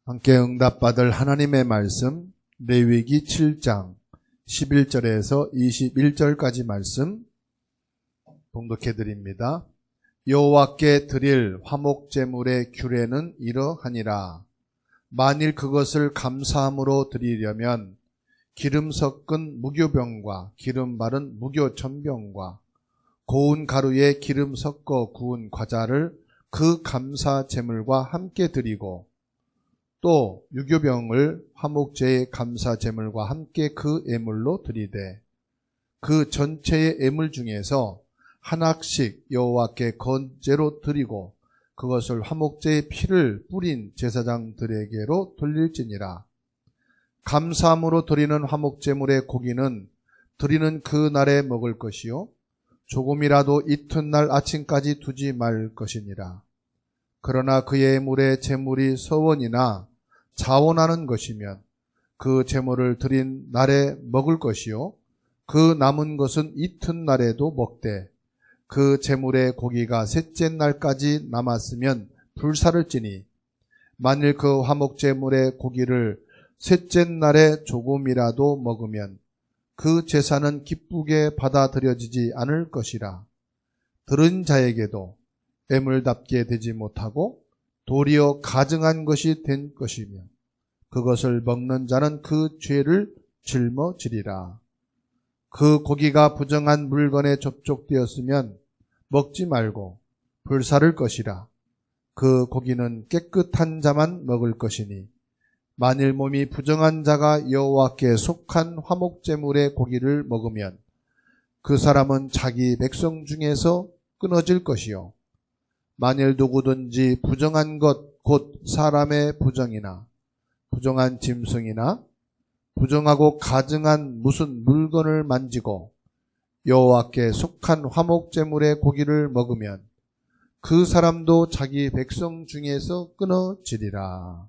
함께 응답받을 하나님의 말씀 레위기 7장 11절에서 21절까지 말씀 봉독해 드립니다. 여호와께 드릴 화목제물의 규례는 이러하니라. 만일 그것을 감사함으로 드리려면 기름 섞은 무교병과 기름 바른 무교전병과 고운 가루에 기름 섞어 구운 과자를 그 감사제물과 함께 드리고 또 유교병을 화목제의 감사제물과 함께 그 예물로 드리되 그 전체의 예물 중에서 하나씩 여호와께 건제로 드리고 그것을 화목제의 피를 뿌린 제사장들에게로 돌릴지니라. 감사함으로 드리는 화목제물의 고기는 드리는 그 날에 먹을 것이요 조금이라도 이튿날 아침까지 두지 말 것이니라. 그러나 그의 물에 제물이 서원이나 자원하는 것이면 그 제물을 드린 날에 먹을 것이요 그 남은 것은 이튿날에도 먹되 그 제물의 고기가 셋째 날까지 남았으면 불사를 찌니 만일 그 화목제물의 고기를 셋째 날에 조금이라도 먹으면 그 제사는 기쁘게 받아들여지지 않을 것이라. 들은 자에게도 애물답게 되지 못하고 도리어 가증한 것이 된 것이며 그것을 먹는 자는 그 죄를 짊어지리라. 그 고기가 부정한 물건에 접촉되었으면 먹지 말고 불사를 것이라. 그 고기는 깨끗한 자만 먹을 것이니 만일 몸이 부정한 자가 여호와께 속한 화목제물의 고기를 먹으면 그 사람은 자기 백성 중에서 끊어질 것이요 만일 누구든지 부정한 것 곧 사람의 부정이나 부정한 짐승이나 부정하고 가증한 무슨 물건을 만지고 여호와께 속한 화목제물의 고기를 먹으면 그 사람도 자기 백성 중에서 끊어지리라.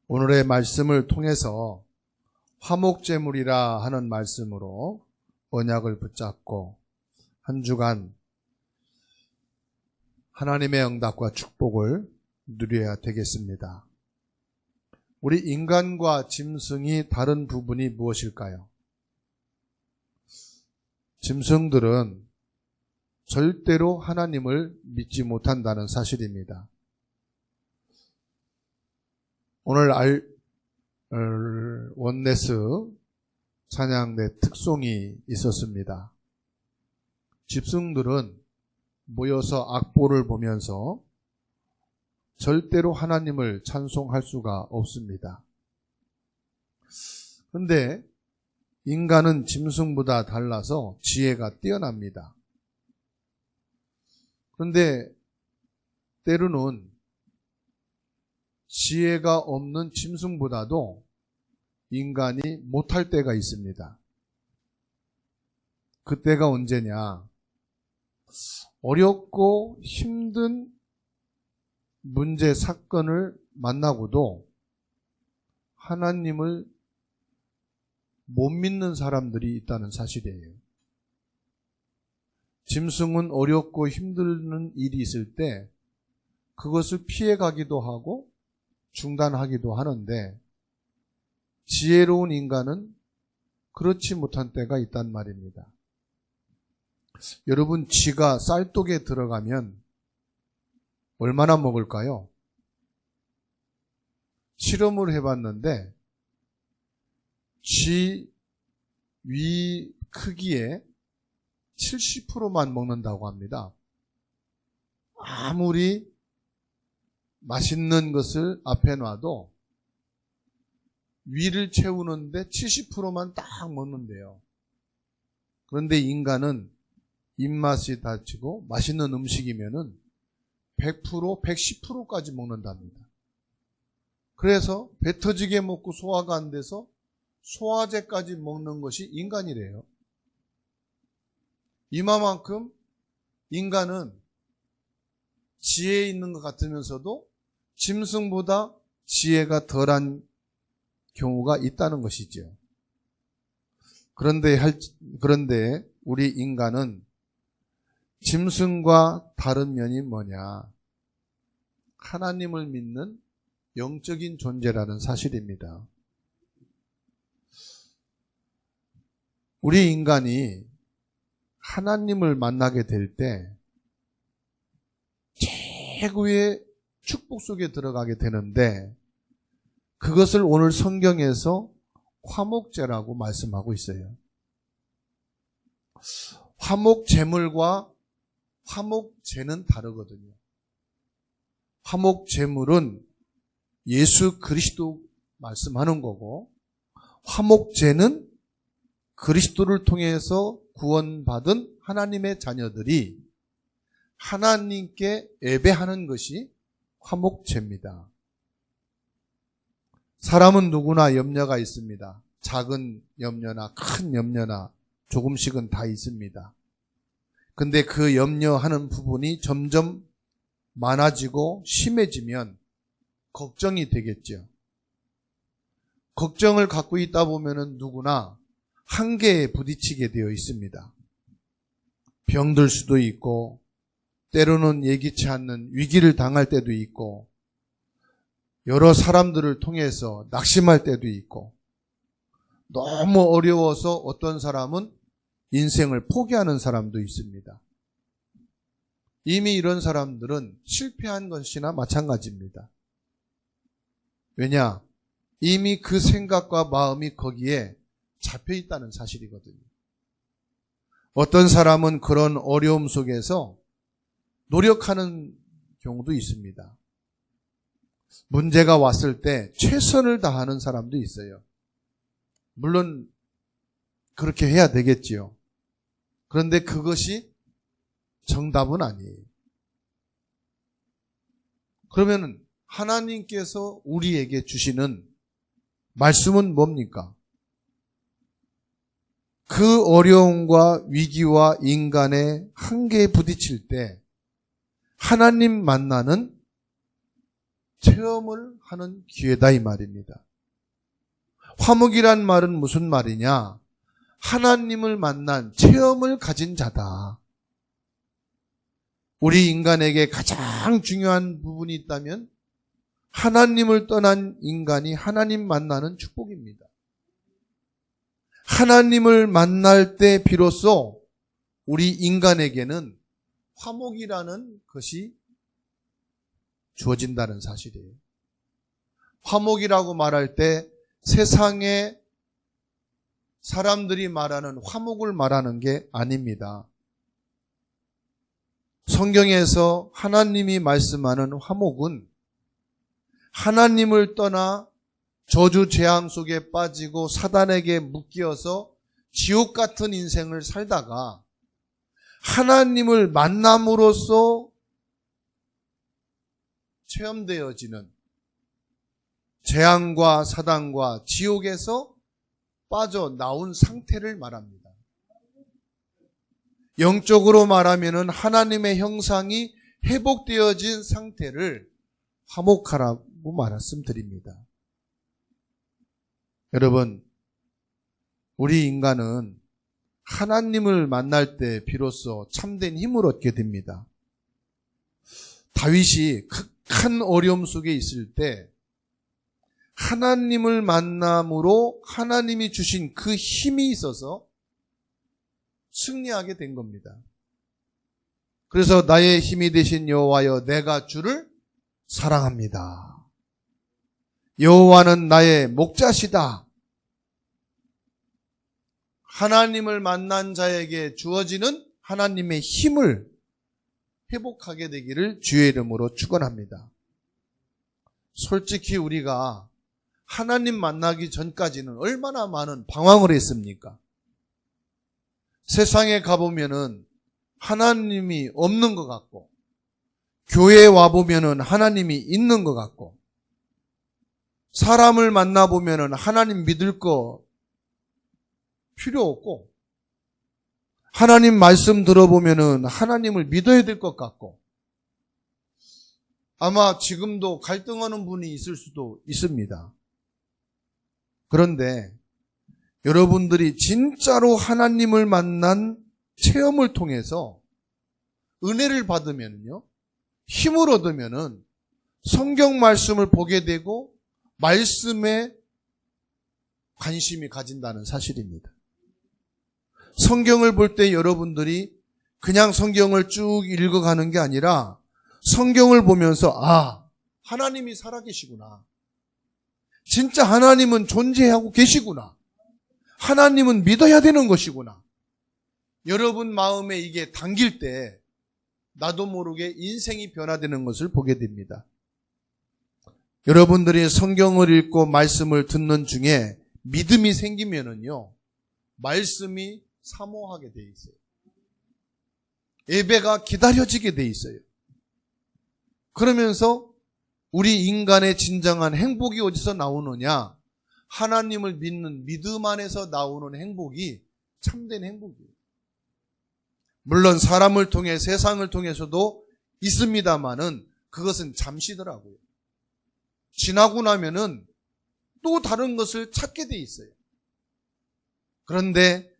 오늘의 말씀을 통해서 화목제물이라 하는 말씀으로 언약을 붙잡고 한 주간 하나님의 응답과 축복을 누려야 되겠습니다. 우리 인간과 짐승이 다른 부분이 무엇일까요? 짐승들은 절대로 하나님을 믿지 못한다는 사실입니다. 오늘 원네스 찬양대 특송이 있었습니다. 짐승들은 모여서 악보를 보면서 절대로 하나님을 찬송할 수가 없습니다. 그런데 인간은 짐승보다 달라서 지혜가 뛰어납니다. 그런데 때로는 지혜가 없는 짐승보다도 인간이 못할 때가 있습니다. 그때가 언제냐? 어렵고 힘든 문제, 사건을 만나고도 하나님을 못 믿는 사람들이 있다는 사실이에요. 짐승은 어렵고 힘든 일이 있을 때 그것을 피해가기도 하고 중단하기도 하는데 지혜로운 인간은 그렇지 못한 때가 있단 말입니다. 여러분, 쥐가 쌀독에 들어가면 얼마나 먹을까요? 실험을 해봤는데 쥐 위 크기의 70%만 먹는다고 합니다. 아무리 맛있는 것을 앞에 놔도 위를 채우는데 70%만 딱 먹는데요. 그런데 인간은 입맛이 다치고 맛있는 음식이면은 100%, 110%까지 먹는답니다. 그래서 배 터지게 먹고 소화가 안 돼서 소화제까지 먹는 것이 인간이래요. 이만큼 인간은 지혜 있는 것 같으면서도 짐승보다 지혜가 덜한 경우가 있다는 것이죠. 그런데 우리 인간은 짐승과 다른 면이 뭐냐? 하나님을 믿는 영적인 존재라는 사실입니다. 우리 인간이 하나님을 만나게 될 때 최고의 축복 속에 들어가게 되는데 그것을 오늘 성경에서 화목제라고 말씀하고 있어요. 화목제물과 화목제는 다르거든요. 화목제물은 예수 그리스도 말씀하는 거고 화목제는 그리스도를 통해서 구원받은 하나님의 자녀들이 하나님께 예배하는 것이 화목제입니다. 사람은 누구나 염려가 있습니다. 작은 염려나 큰 염려나 조금씩은 다 있습니다. 근데 그 염려하는 부분이 점점 많아지고 심해지면 걱정이 되겠죠. 걱정을 갖고 있다 보면은 누구나 한계에 부딪히게 되어 있습니다. 병들 수도 있고 때로는 예기치 않는 위기를 당할 때도 있고 여러 사람들을 통해서 낙심할 때도 있고 너무 어려워서 어떤 사람은 인생을 포기하는 사람도 있습니다. 이미 이런 사람들은 실패한 것이나 마찬가지입니다. 왜냐? 이미 그 생각과 마음이 거기에 잡혀 있다는 사실이거든요. 어떤 사람은 그런 어려움 속에서 노력하는 경우도 있습니다. 문제가 왔을 때 최선을 다하는 사람도 있어요. 물론 그렇게 해야 되겠지요. 그런데 그것이 정답은 아니에요. 그러면 하나님께서 우리에게 주시는 말씀은 뭡니까? 그 어려움과 위기와 인간의 한계에 부딪힐 때 하나님 만나는 체험을 하는 기회다 이 말입니다. 화목이란 말은 무슨 말이냐? 하나님을 만난 체험을 가진 자다. 우리 인간에게 가장 중요한 부분이 있다면 하나님을 떠난 인간이 하나님 만나는 축복입니다. 하나님을 만날 때 비로소 우리 인간에게는 화목이라는 것이 주어진다는 사실이에요. 화목이라고 말할 때 세상에 사람들이 말하는 화목을 말하는 게 아닙니다. 성경에서 하나님이 말씀하는 화목은 하나님을 떠나 저주 재앙 속에 빠지고 사단에게 묶여서 지옥 같은 인생을 살다가 하나님을 만남으로써 체험되어지는 재앙과 사단과 지옥에서 빠져나온 상태를 말합니다. 영적으로 말하면 하나님의 형상이 회복되어진 상태를 화목하라고 말씀드립니다. 여러분, 우리 인간은 하나님을 만날 때 비로소 참된 힘을 얻게 됩니다. 다윗이 극한 어려움 속에 있을 때 하나님을 만남으로 하나님이 주신 그 힘이 있어서 승리하게 된 겁니다. 그래서 나의 힘이 되신 여호와여 내가 주를 사랑합니다. 여호와는 나의 목자시다. 하나님을 만난 자에게 주어지는 하나님의 힘을 회복하게 되기를 주의 이름으로 축원합니다. 솔직히 우리가 하나님 만나기 전까지는 얼마나 많은 방황을 했습니까? 세상에 가보면은 하나님이 없는 것 같고 교회에 와보면은 하나님이 있는 것 같고 사람을 만나보면은 하나님 믿을 거 필요 없고 하나님 말씀 들어보면은 하나님을 믿어야 될 것 같고 아마 지금도 갈등하는 분이 있을 수도 있습니다. 그런데 여러분들이 진짜로 하나님을 만난 체험을 통해서 은혜를 받으면요, 힘을 얻으면은 성경 말씀을 보게 되고 말씀에 관심이 가진다는 사실입니다. 성경을 볼 때 여러분들이 그냥 성경을 쭉 읽어가는 게 아니라 성경을 보면서 하나님이 살아계시구나. 진짜 하나님은 존재하고 계시구나. 하나님은 믿어야 되는 것이구나. 여러분 마음에 이게 당길 때 나도 모르게 인생이 변화되는 것을 보게 됩니다. 여러분들이 성경을 읽고 말씀을 듣는 중에 믿음이 생기면은요, 말씀이 사모하게 돼 있어요. 예배가 기다려지게 돼 있어요. 그러면서 우리 인간의 진정한 행복이 어디서 나오느냐? 하나님을 믿는 믿음 안에서 나오는 행복이 참된 행복이에요. 물론 사람을 통해 세상을 통해서도 있습니다만은 그것은 잠시더라고요. 지나고 나면은 또 다른 것을 찾게 돼 있어요. 그런데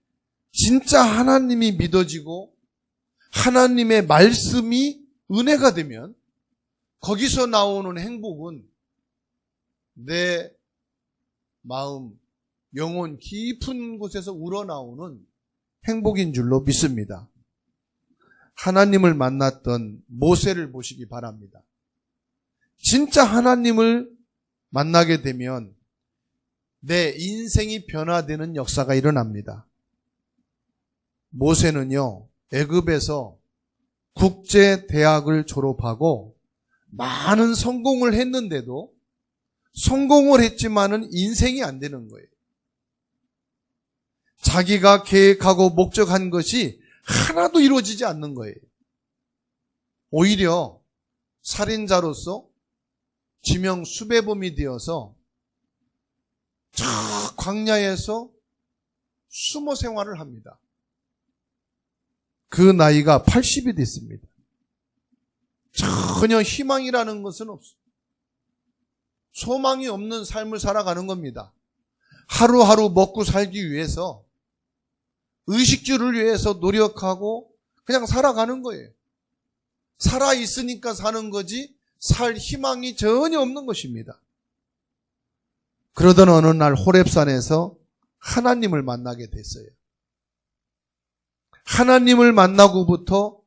진짜 하나님이 믿어지고 하나님의 말씀이 은혜가 되면 거기서 나오는 행복은 내 마음, 영혼 깊은 곳에서 우러나오는 행복인 줄로 믿습니다. 하나님을 만났던 모세를 보시기 바랍니다. 진짜 하나님을 만나게 되면 내 인생이 변화되는 역사가 일어납니다. 모세는요, 애굽에서 국제대학을 졸업하고 많은 성공을 했는데도 성공을 했지만은 인생이 안 되는 거예요. 자기가 계획하고 목적한 것이 하나도 이루어지지 않는 거예요. 오히려 살인자로서 지명 수배범이 되어서 저 광야에서 숨어 생활을 합니다. 그 나이가 80이 됐습니다. 전혀 희망이라는 것은 없어요. 소망이 없는 삶을 살아가는 겁니다. 하루하루 먹고 살기 위해서, 의식주를 위해서 노력하고 그냥 살아가는 거예요. 살아있으니까 사는 거지 살 희망이 전혀 없는 것입니다. 그러던 어느 날 호렙산에서 하나님을 만나게 됐어요. 하나님을 만나고부터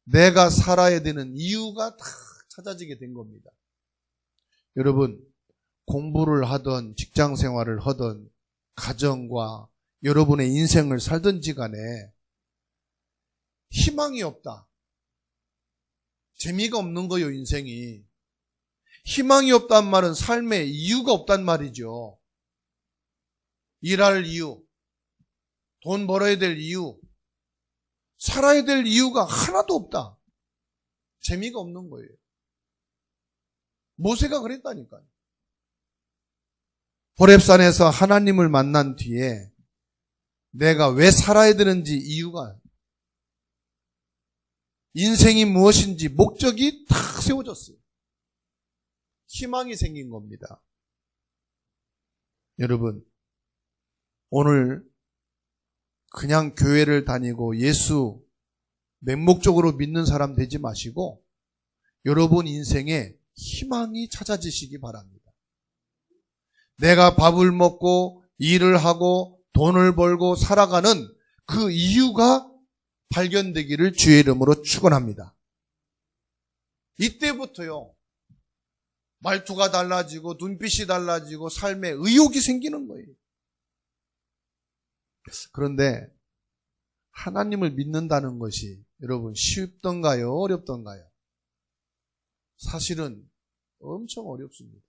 내가 살아야 되는 이유가 다 찾아지게 된 겁니다. 여러분, 공부를 하던 직장 생활을 하던 가정과 여러분의 인생을 살든지 간에 희망이 없다. 재미가 없는 거요, 인생이. 희망이 없단 말은 삶에 이유가 없단 말이죠. 일할 이유, 돈 벌어야 될 이유, 살아야 될 이유가 하나도 없다. 재미가 없는 거예요. 모세가 그랬다니까요. 호렙산에서 하나님을 만난 뒤에 내가 왜 살아야 되는지 이유가, 인생이 무엇인지 목적이 탁 세워졌어요. 희망이 생긴 겁니다. 여러분, 오늘 그냥 교회를 다니고 예수 맹목적으로 믿는 사람 되지 마시고 여러분 인생에 희망이 찾아지시기 바랍니다. 내가 밥을 먹고 일을 하고 돈을 벌고 살아가는 그 이유가 발견되기를 주의 이름으로 축원합니다. 이때부터요, 말투가 달라지고 눈빛이 달라지고 삶에 의욕이 생기는 거예요. 그런데 하나님을 믿는다는 것이 여러분 쉽던가요? 어렵던가요? 사실은 엄청 어렵습니다.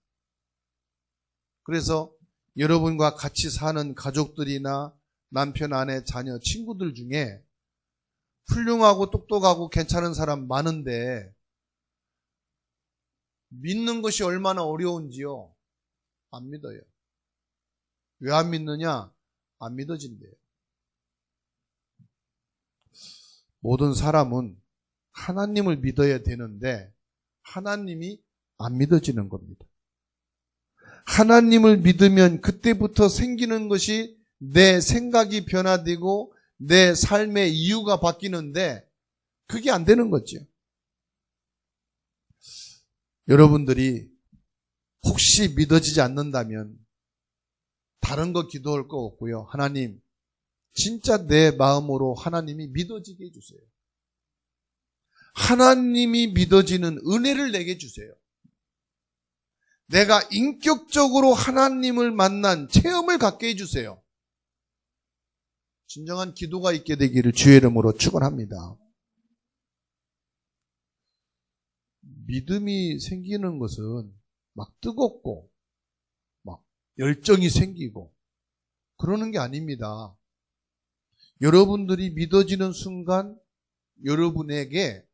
그래서 여러분과 같이 사는 가족들이나 남편, 아내, 자녀, 친구들 중에 훌륭하고 똑똑하고 괜찮은 사람 많은데 믿는 것이 얼마나 어려운지요? 안 믿어요. 왜 안 믿느냐? 안 믿어진대요. 모든 사람은 하나님을 믿어야 되는데 하나님이 안 믿어지는 겁니다. 하나님을 믿으면 그때부터 생기는 것이 내 생각이 변화되고 내 삶의 이유가 바뀌는데 그게 안 되는 거죠. 여러분들이 혹시 믿어지지 않는다면 다른 거 기도할 거 없고요. 하나님, 진짜 내 마음으로 하나님이 믿어지게 해주세요. 하나님이 믿어지는 은혜를 내게 주세요. 내가 인격적으로 하나님을 만난 체험을 갖게 해주세요. 진정한 기도가 있게 되기를 주의 이름으로 축원합니다. 믿음이 생기는 것은 막 뜨겁고 막 열정이 생기고 그러는 게 아닙니다. 여러분들이 믿어지는 순간 여러분에게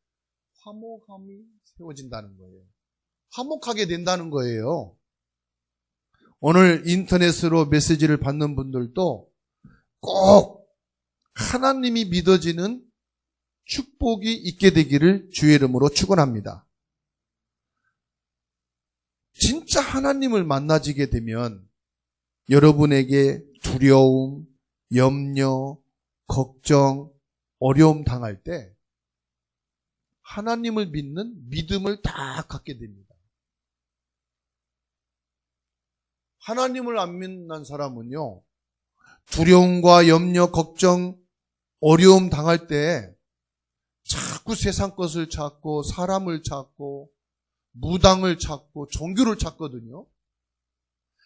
화목함이 세워진다는 거예요. 화목하게 된다는 거예요. 오늘 인터넷으로 메시지를 받는 분들도 꼭 하나님이 믿어지는 축복이 있게 되기를 주의 이름으로 축원합니다. 진짜 하나님을 만나지게 되면 여러분에게 두려움, 염려, 걱정, 어려움 당할 때 하나님을 믿는 믿음을 다 갖게 됩니다. 하나님을 안 믿는 사람은요, 두려움과 염려, 걱정, 어려움 당할 때 자꾸 세상 것을 찾고 사람을 찾고 무당을 찾고 종교를 찾거든요.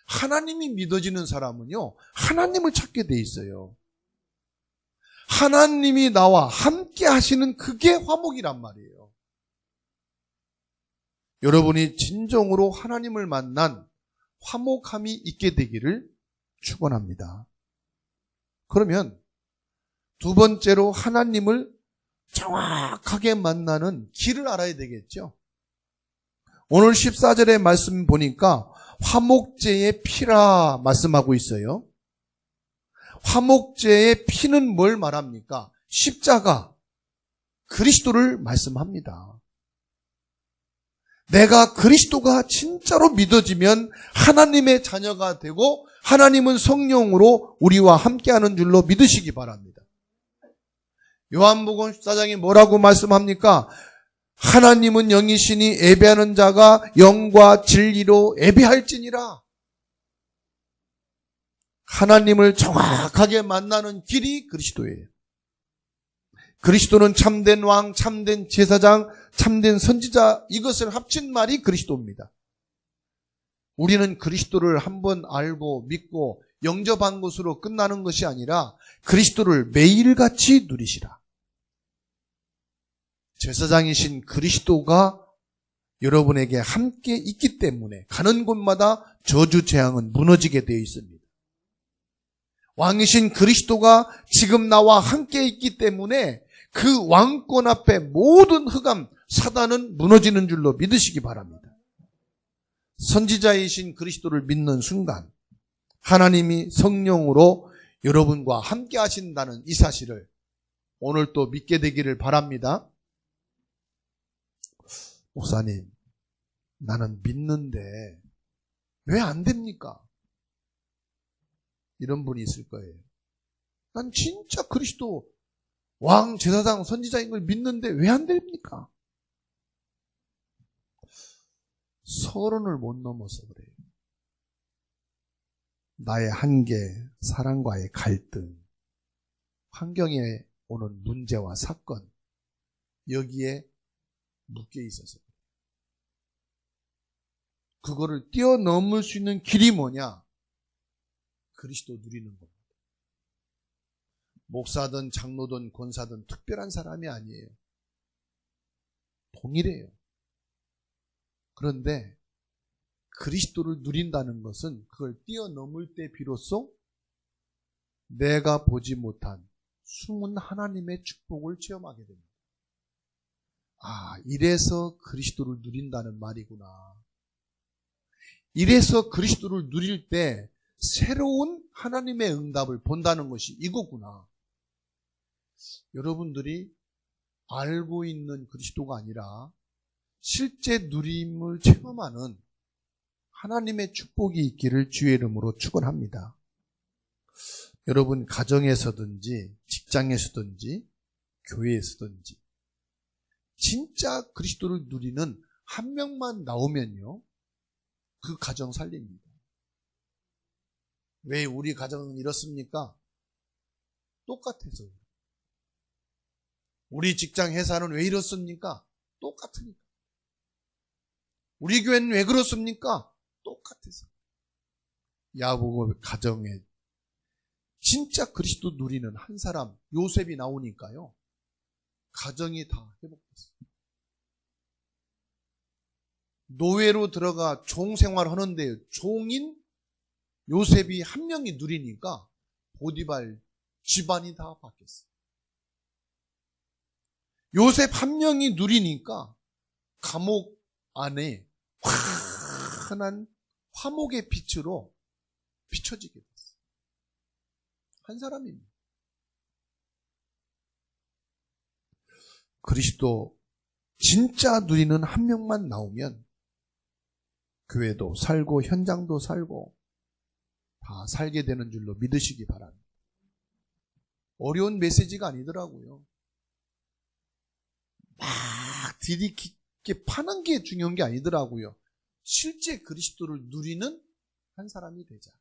하나님이 믿어지는 사람은요, 하나님을 찾게 돼 있어요. 하나님이 나와 함께 하시는 그게 화목이란 말이에요. 여러분이 진정으로 하나님을 만난 화목함이 있게 되기를 축원합니다. 그러면 두 번째로 하나님을 정확하게 만나는 길을 알아야 되겠죠. 오늘 14절의 말씀 보니까 화목제의 피라 말씀하고 있어요. 화목제의 피는 뭘 말합니까? 십자가, 그리스도를 말씀합니다. 내가 그리스도가 진짜로 믿어지면 하나님의 자녀가 되고 하나님은 성령으로 우리와 함께하는 줄로 믿으시기 바랍니다. 요한복음 14장이 뭐라고 말씀합니까? 하나님은 영이시니 예배하는 자가 영과 진리로 예배할지니라. 하나님을 정확하게 만나는 길이 그리스도예요. 그리스도는 참된 왕, 참된 제사장, 참된 선지자, 이것을 합친 말이 그리스도입니다. 우리는 그리스도를 한번 알고 믿고 영접한 것으로 끝나는 것이 아니라 그리스도를 매일같이 누리시라. 제사장이신 그리스도가 여러분에게 함께 있기 때문에 가는 곳마다 저주 재앙은 무너지게 되어 있습니다. 왕이신 그리스도가 지금 나와 함께 있기 때문에 그 왕권 앞에 모든 흑암, 사단은 무너지는 줄로 믿으시기 바랍니다. 선지자이신 그리스도를 믿는 순간 하나님이 성령으로 여러분과 함께 하신다는 이 사실을 오늘 또 믿게 되기를 바랍니다. 목사님, 나는 믿는데 왜 안 됩니까? 이런 분이 있을 거예요. 난 진짜 그리스도 왕, 제사장, 선지자인 걸 믿는데 왜 안 됩니까? 서론을 못 넘어서 그래요. 나의 한계, 사랑과의 갈등, 환경에 오는 문제와 사건, 여기에 묶여 있어서 그거를 뛰어넘을 수 있는 길이 뭐냐? 그리스도 누리는 겁니다. 목사든 장로든 권사든 특별한 사람이 아니에요. 동일해요. 그런데 그리스도를 누린다는 것은 그걸 뛰어넘을 때 비로소 내가 보지 못한 숨은 하나님의 축복을 체험하게 됩니다. 아, 이래서 그리스도를 누린다는 말이구나. 이래서 그리스도를 누릴 때 새로운 하나님의 응답을 본다는 것이 이거구나. 여러분들이 알고 있는 그리스도가 아니라 실제 누림을 체험하는 하나님의 축복이 있기를 주의 이름으로 축원합니다. 여러분 가정에서든지 직장에서든지 교회에서든지 진짜 그리스도를 누리는 한 명만 나오면요, 그 가정 살립니다. 왜 우리 가정은 이렇습니까? 똑같아서. 우리 직장 회사는 왜 이렇습니까? 똑같으니까. 우리 교회는 왜 그렇습니까? 똑같아서. 야고보 가정에 진짜 그리스도 누리는 한 사람, 요셉이 나오니까요, 가정이 다 회복됐어요. 노예로 들어가 종 생활하는데 종인 요셉이 한 명이 누리니까 보디발 집안이 다 바뀌었어요. 요셉 한 명이 누리니까 감옥 안에 환한 화목의 빛으로 비춰지게 됐어요. 한 사람입니다. 그리스도 진짜 누리는 한 명만 나오면 교회도 살고 현장도 살고 다 살게 되는 줄로 믿으시기 바랍니다. 어려운 메시지가 아니더라고요. 막 들이깊게 파는 게 중요한 게 아니더라고요. 실제 그리스도를 누리는 한 사람이 되자.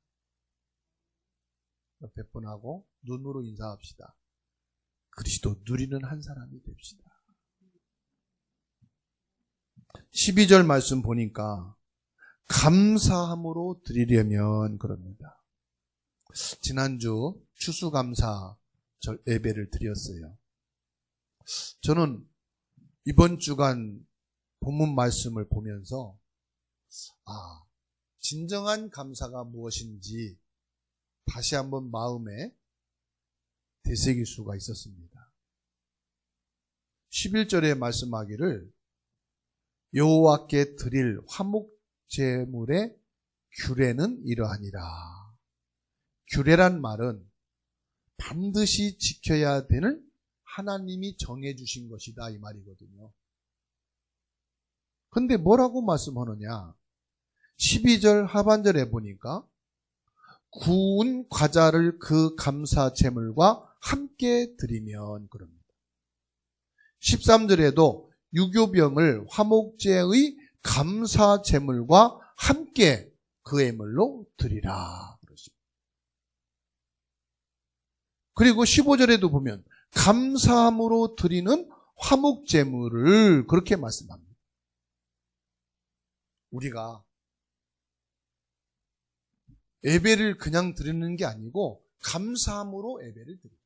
옆에 분하고 눈으로 인사합시다. 그리스도 누리는 한 사람이 됩시다. 12절 말씀 보니까 감사함으로 드리려면 그럽니다. 지난주 추수감사 예배를 드렸어요. 저는 이번 주간 본문 말씀을 보면서 진정한 감사가 무엇인지 다시 한번 마음에 되새길 수가 있었습니다. 11절에 말씀하기를 여호와께 드릴 화목제물의 규례는 이러하니라. 규례란 말은 반드시 지켜야 되는 하나님이 정해주신 것이다, 이 말이거든요. 근데 뭐라고 말씀하느냐? 12절 하반절에 보니까 구운 과자를 그 감사 제물과 함께 드리면 그럽니다. 13절에도 유교병을 화목제의 감사 제물과 함께 그 예물로 드리라 그러십니다. 그리고 15절에도 보면 감사함으로 드리는 화목제물을 그렇게 말씀합니다. 우리가 예배를 그냥 드리는 게 아니고 감사함으로 예배를 드립니다.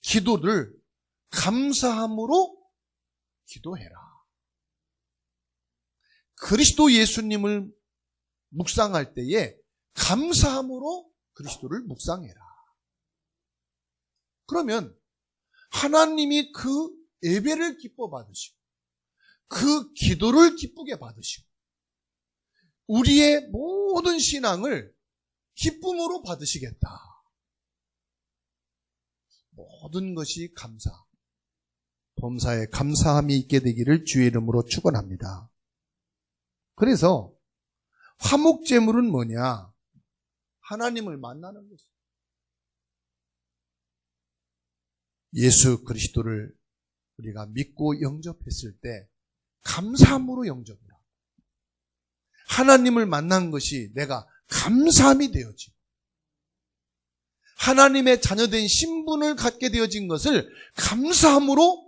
기도를 감사함으로 기도해라. 그리스도 예수님을 묵상할 때에 감사함으로 그리스도를 묵상해라. 그러면 하나님이 그 예배를 기뻐 받으시고 그 기도를 기쁘게 받으시고 우리의 모든 신앙을 기쁨으로 받으시겠다. 모든 것이 감사, 범사에 감사함이 있게 되기를 주의 이름으로 축원합니다. 그래서 화목제물은 뭐냐? 하나님을 만나는 것입니다. 예수 그리스도를 우리가 믿고 영접했을 때 감사함으로 영접을 하고 하나님을 만난 것이 내가 감사함이 되어지고 하나님의 자녀된 신분을 갖게 되어진 것을 감사함으로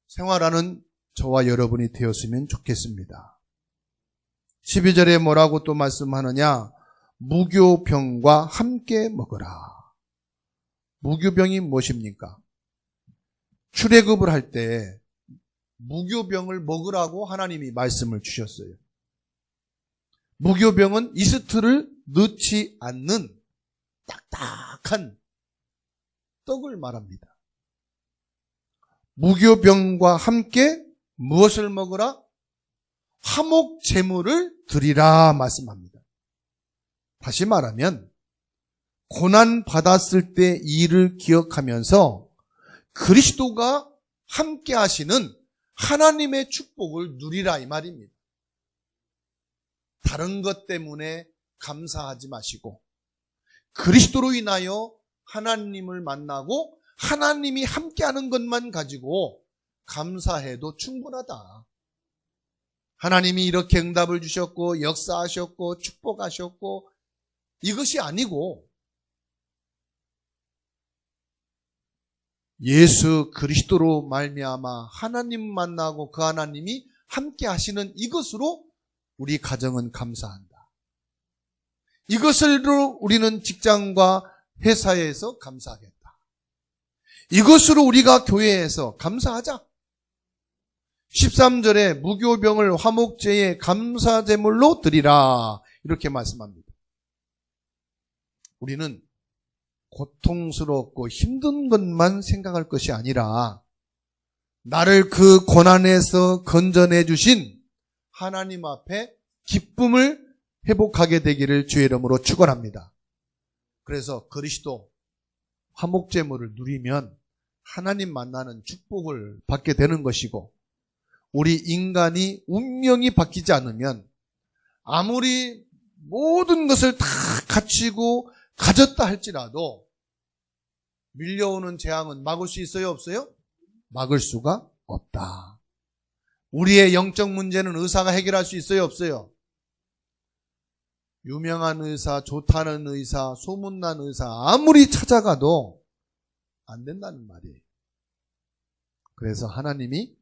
생활하는 저와 여러분이 되었으면 좋겠습니다. 12절에 뭐라고 또 말씀하느냐? 무교병과 함께 먹으라. 무교병이 무엇입니까? 출애굽을 할 때 무교병을 먹으라고 하나님이 말씀을 주셨어요. 무교병은 이스트를 넣지 않는 딱딱한 떡을 말합니다. 무교병과 함께 무엇을 먹으라? 화목 제물을 드리라 말씀합니다. 다시 말하면 고난 받았을 때 일을 기억하면서 그리스도가 함께 하시는 하나님의 축복을 누리라 이 말입니다. 다른 것 때문에 감사하지 마시고 그리스도로 인하여 하나님을 만나고 하나님이 함께하는 것만 가지고 감사해도 충분하다. 하나님이 이렇게 응답을 주셨고 역사하셨고 축복하셨고 이것이 아니고 예수 그리스도로 말미암아 하나님 만나고 그 하나님이 함께 하시는 이것으로 우리 가정은 감사한다. 이것으로 우리는 직장과 회사에서 감사하겠다. 이것으로 우리가 교회에서 감사하자. 13절에 무교병을 화목제의 감사제물로 드리라 이렇게 말씀합니다. 우리는 고통스럽고 힘든 것만 생각할 것이 아니라 나를 그 고난에서 건져내 주신 하나님 앞에 기쁨을 회복하게 되기를 주의 이름으로 축원합니다. 그래서 그리스도 화목제물을 누리면 하나님 만나는 축복을 받게 되는 것이고 우리 인간이 운명이 바뀌지 않으면 아무리 모든 것을 다 갖추고 가졌다 할지라도 밀려오는 재앙은 막을 수 있어요? 없어요? 막을 수가 없다. 우리의 영적 문제는 의사가 해결할 수 있어요? 없어요? 유명한 의사, 좋다는 의사, 소문난 의사 아무리 찾아가도 안 된다는 말이에요. 그래서 하나님이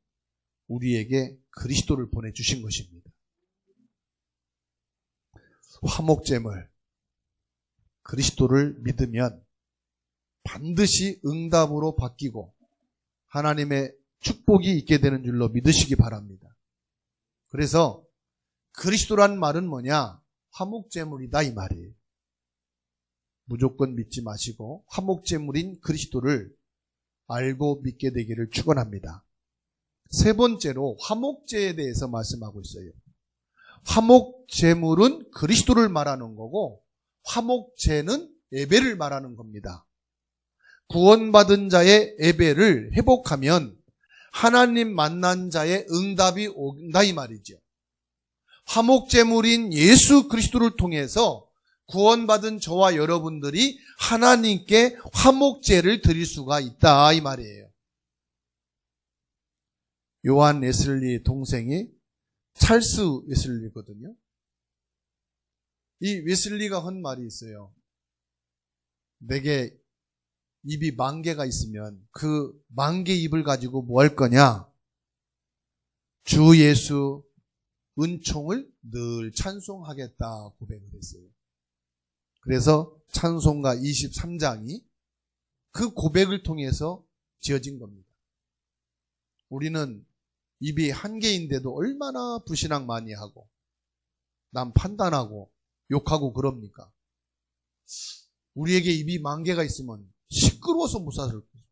우리에게 그리스도를 보내주신 것입니다. 화목제물, 그리스도를 믿으면 반드시 응답으로 바뀌고 하나님의 축복이 있게 되는 줄로 믿으시기 바랍니다. 그래서 그리스도란 말은 뭐냐? 화목제물이다 이 말이에요. 무조건 믿지 마시고 화목제물인 그리스도를 알고 믿게 되기를 축원합니다. 세 번째로 화목제에 대해서 말씀하고 있어요. 화목제물은 그리스도를 말하는 거고 화목제는 예배를 말하는 겁니다. 구원받은 자의 예배를 회복하면 하나님 만난 자의 응답이 온다 이 말이죠. 화목제물인 예수 그리스도를 통해서 구원받은 저와 여러분들이 하나님께 화목제를 드릴 수가 있다 이 말이에요. 요한 웨슬리 동생이 찰스 웨슬리거든요. 이 웨슬리가 한 말이 있어요. 내게 입이 10,000개가 있으면 그 10,000개 입을 가지고 뭐 할 거냐? 주 예수 은총을 늘 찬송하겠다 고백을 했어요. 그래서 찬송가 23장이 그 고백을 통해서 지어진 겁니다. 우리는 입이 1개인데도 얼마나 불신앙 많이 하고 남 판단하고 욕하고 그럽니까? 우리에게 입이 10,000개가 있으면 시끄러워서 못 살을 거예요.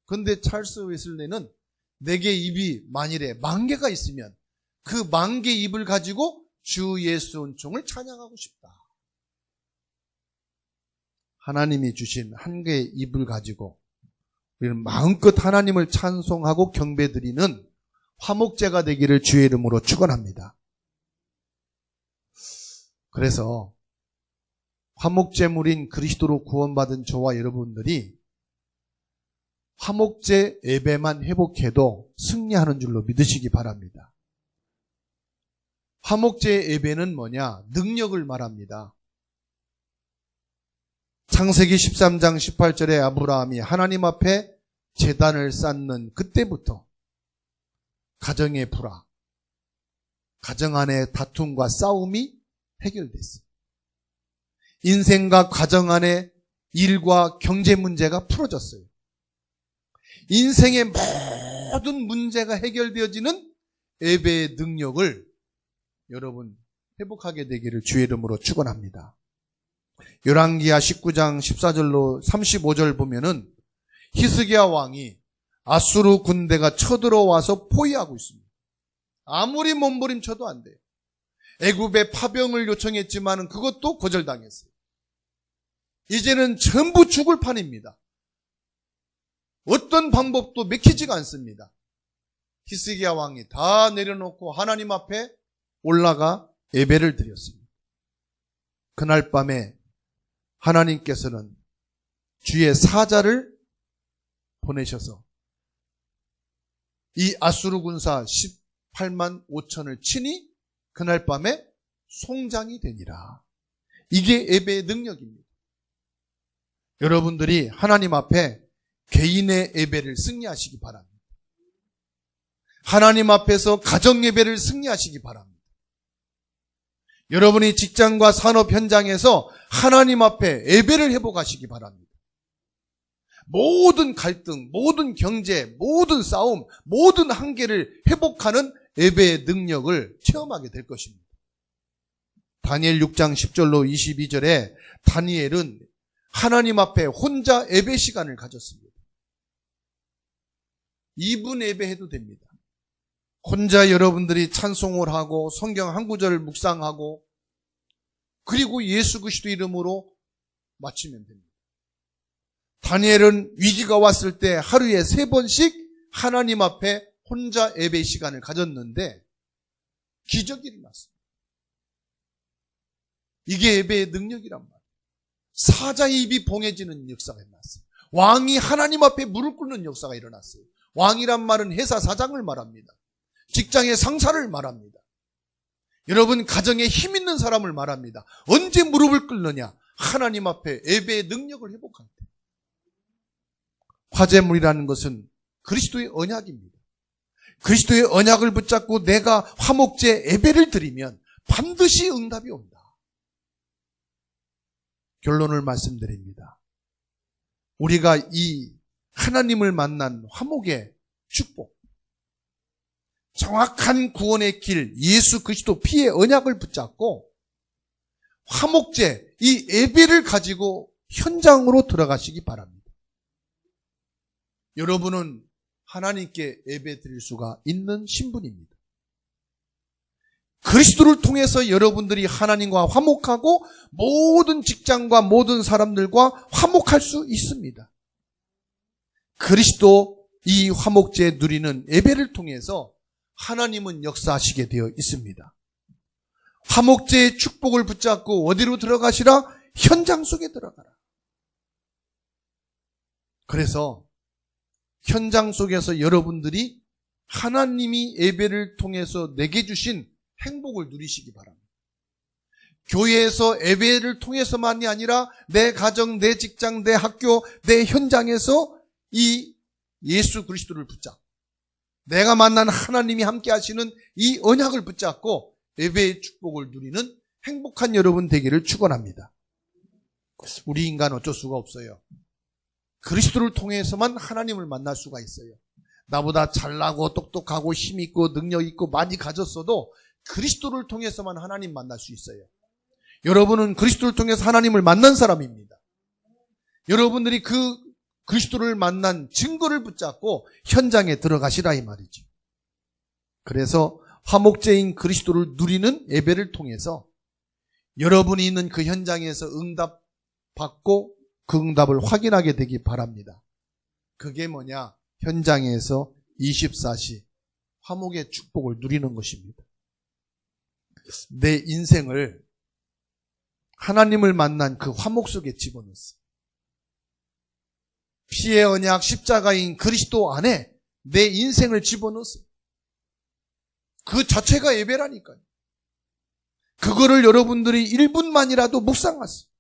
그런데 찰스 웨슬리는 내게 입이 만일에 10,000개가 있으면 그 10,000개 입을 가지고 주 예수 은총을 찬양하고 싶다. 하나님이 주신 1개의 입을 가지고 우리는 마음껏 하나님을 찬송하고 경배드리는 화목제가 되기를 주의 이름으로 축원합니다. 그래서 화목제물인 그리스도로 구원받은 저와 여러분들이 화목제 예배만 회복해도 승리하는 줄로 믿으시기 바랍니다. 화목제 예배는 뭐냐? 능력을 말합니다. 창세기 13장 18절에 아브라함이 하나님 앞에 제단을 쌓는 그때부터 가정의 불화, 가정 안의 다툼과 싸움이 해결됐어요. 인생과 가정 안의 일과 경제 문제가 풀어졌어요. 인생의 모든 문제가 해결되어지는 예배의 능력을 여러분 회복하게 되기를 주의 이름으로 축원합니다. 열왕기하 19장 14절로 35절 보면은 히스기야 왕이 아수르 군대가 쳐들어와서 포위하고 있습니다. 아무리 몸부림쳐도 안 돼요. 애굽에 파병을 요청했지만 그것도 거절당했어요. 이제는 전부 죽을 판입니다. 어떤 방법도 맥히지가 않습니다. 히스기야 왕이 다 내려놓고 하나님 앞에 올라가 예배를 드렸습니다. 그날 밤에 하나님께서는 주의 사자를 보내셔서 이 아수르 군사 18만 5천을 치니 그날 밤에 송장이 되니라. 이게 예배의 능력입니다. 여러분들이 하나님 앞에 개인의 예배를 승리하시기 바랍니다. 하나님 앞에서 가정 예배를 승리하시기 바랍니다. 여러분이 직장과 산업 현장에서 하나님 앞에 예배를 회복하시기 바랍니다. 모든 갈등, 모든 경제, 모든 싸움, 모든 한계를 회복하는 예배의 능력을 체험하게 될 것입니다. 다니엘 6장 10절로 22절에 다니엘은 하나님 앞에 혼자 예배 시간을 가졌습니다. 2분 예배해도 됩니다. 혼자 여러분들이 찬송을 하고 성경 한 구절을 묵상하고 그리고 예수 그리스도 이름으로 마치면 됩니다. 다니엘은 위기가 왔을 때 하루에 3번씩 하나님 앞에 혼자 예배 시간을 가졌는데 기적이 일어났습니다. 이게 예배의 능력이란 말이에요. 사자의 입이 봉해지는 역사가 일어났어요. 왕이 하나님 앞에 무릎 꿇는 역사가 일어났어요. 왕이란 말은 회사 사장을 말합니다. 직장의 상사를 말합니다. 여러분 가정에 힘 있는 사람을 말합니다. 언제 무릎을 꿇느냐? 하나님 앞에 예배의 능력을 회복할 때. 화제물이라는 것은 그리스도의 언약입니다. 그리스도의 언약을 붙잡고 내가 화목제 예배를 드리면 반드시 응답이 온다. 결론을 말씀드립니다. 우리가 이 하나님을 만난 화목의 축복, 정확한 구원의 길, 예수 그리스도 피의 언약을 붙잡고 화목제, 이 예배를 가지고 현장으로 들어가시기 바랍니다. 여러분은 하나님께 예배 드릴 수가 있는 신분입니다. 그리스도를 통해서 여러분들이 하나님과 화목하고 모든 직장과 모든 사람들과 화목할 수 있습니다. 그리스도 이 화목제 누리는 예배를 통해서 하나님은 역사하시게 되어 있습니다. 화목제의 축복을 붙잡고 어디로 들어가시라? 현장 속에 들어가라. 그래서 현장 속에서 여러분들이 하나님이 예배를 통해서 내게 주신 행복을 누리시기 바랍니다. 교회에서 예배를 통해서만이 아니라 내 가정, 내 직장, 내 학교, 내 현장에서 이 예수 그리스도를 붙잡고 내가 만난 하나님이 함께 하시는 이 언약을 붙잡고 예배의 축복을 누리는 행복한 여러분 되기를 축원합니다. 우리 인간 어쩔 수가 없어요. 그리스도를 통해서만 하나님을 만날 수가 있어요. 나보다 잘나고 똑똑하고 힘있고 능력있고 많이 가졌어도 그리스도를 통해서만 하나님 만날 수 있어요. 여러분은 그리스도를 통해서 하나님을 만난 사람입니다. 여러분들이 그 그리스도를 만난 증거를 붙잡고 현장에 들어가시라 이 말이죠. 그래서 화목제인 그리스도를 누리는 예배를 통해서 여러분이 있는 그 현장에서 응답받고 그 응답을 확인하게 되기 바랍니다. 그게 뭐냐? 현장에서 24시 화목의 축복을 누리는 것입니다. 내 인생을 하나님을 만난 그 화목 속에 집어넣었어요. 피의 언약 십자가인 그리스도 안에 내 인생을 집어넣었어요. 그 자체가 예배라니까요. 그거를 여러분들이 1분만이라도 묵상하세요.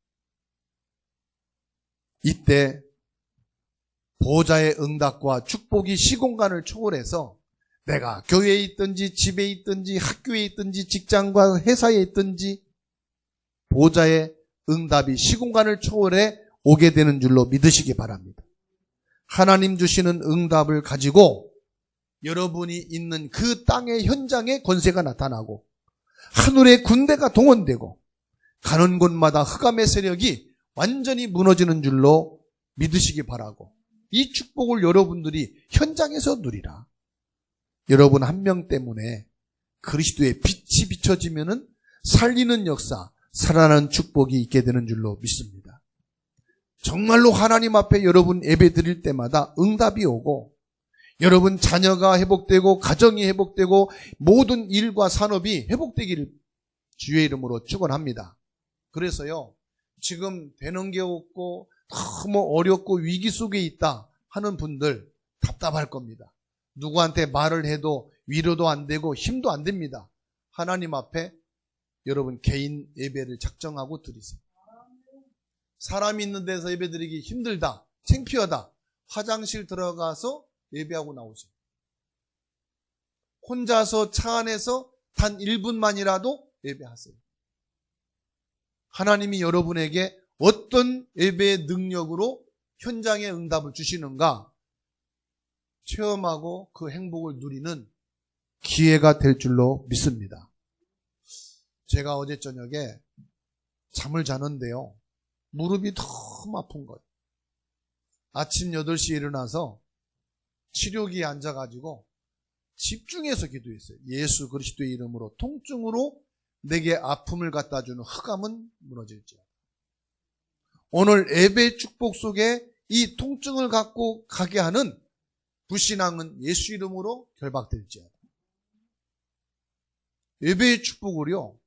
이때 보호자의 응답과 축복이 시공간을 초월해서 내가 교회에 있든지 집에 있든지 학교에 있든지 직장과 회사에 있든지 보호자의 응답이 시공간을 초월해 오게 되는 줄로 믿으시기 바랍니다. 하나님 주시는 응답을 가지고 여러분이 있는 그 땅의 현장에 권세가 나타나고 하늘의 군대가 동원되고 가는 곳마다 흑암의 세력이 완전히 무너지는 줄로 믿으시기 바라고 이 축복을 여러분들이 현장에서 누리라. 여러분 한 명 때문에 그리스도의 빛이 비춰지면은 살리는 역사, 살아나는 축복이 있게 되는 줄로 믿습니다. 정말로 하나님 앞에 여러분 예배 드릴 때마다 응답이 오고 여러분 자녀가 회복되고 가정이 회복되고 모든 일과 산업이 회복되기를 주의 이름으로 축원합니다. 그래서요, 지금 되는 게 없고 너무 어렵고 위기 속에 있다 하는 분들 답답할 겁니다. 누구한테 말을 해도 위로도 안 되고 힘도 안 됩니다. 하나님 앞에 여러분 개인 예배를 작정하고 드리세요. 사람이 있는 데서 예배 드리기 힘들다, 창피하다, 화장실 들어가서 예배하고 나오세요. 혼자서 차 안에서 단 1분만이라도 예배하세요. 하나님이 여러분에게 어떤 예배의 능력으로 현장에 응답을 주시는가 체험하고 그 행복을 누리는 기회가 될 줄로 믿습니다. 제가 어제 저녁에 잠을 자는데요, 무릎이 너무 아픈 거예요. 아침 8시에 일어나서 치료기에 앉아가지고 집중해서 기도했어요. 예수 그리스도의 이름으로 통증으로 내게 아픔을 갖다 주는 흑암은 무너질지어다. 오늘 예배 축복 속에 이 통증을 갖고 가게 하는 불신앙은 예수 이름으로 결박될지어다. 예배의 축복을요,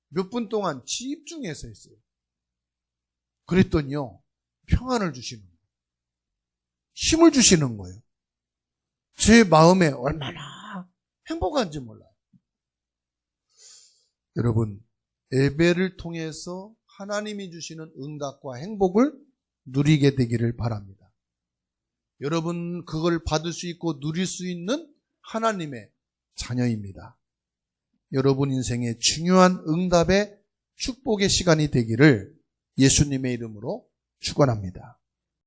몇 분 동안 집중해서 했어요. 그랬더니요, 평안을 주시는 거예요. 힘을 주시는 거예요. 제 마음에 얼마나 행복한지 몰라요. 여러분, 예배를 통해서 하나님이 주시는 응답과 행복을 누리게 되기를 바랍니다. 여러분, 그걸 받을 수 있고 누릴 수 있는 하나님의 자녀입니다. 여러분 인생의 중요한 응답의 축복의 시간이 되기를 예수님의 이름으로 축원합니다.